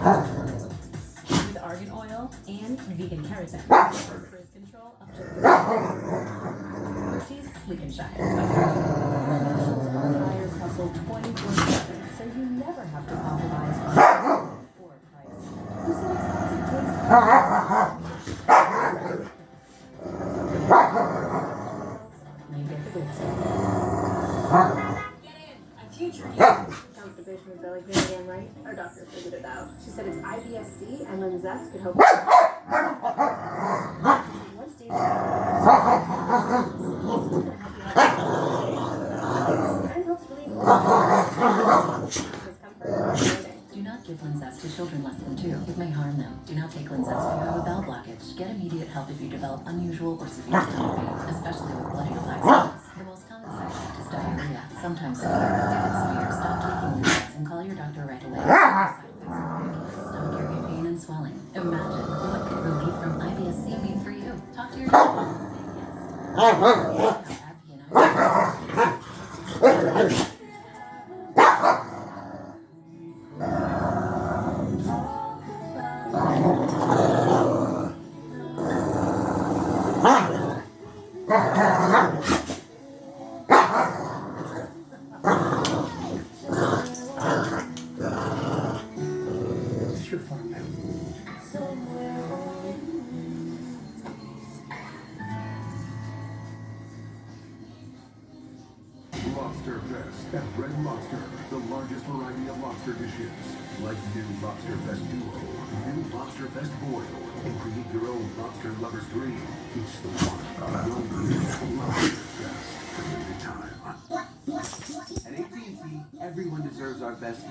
With argan oil and vegan keratin. For frizz control up to 3 She's sleek and shiny. Tires hustle 24/7, so you never have to compromise on or price. Who said expensive taste? You get the good stuff. Get in! I'm future you. Constipation with belly pain again, right? Our doctor figured it out. She said it's IBS-C and Linzess could help. One stage and helps relieve discomfort. Do not give Linzess to children less than 2. It may harm them. Do not take Linzess if you have a bowel blockage. Get immediate help if you develop unusual or severe stomach pain, especially with bloody laxatives. The most common side effect is diarrhea. Sometimes severe. If it's severe, stop taking Linzess and call your doctor right away. Stomach area pain and swelling. Imagine what could relief from IBS-C mean for you. Talk to your doctor. Lobster Fest at Red Lobster, the largest variety of lobster dishes. Like new Lobster Fest Duo, new Lobster Fest Boil, and create your own lobster lover's dream. It's the one Lobster Fest for limited time. At AT&T, everyone deserves our best.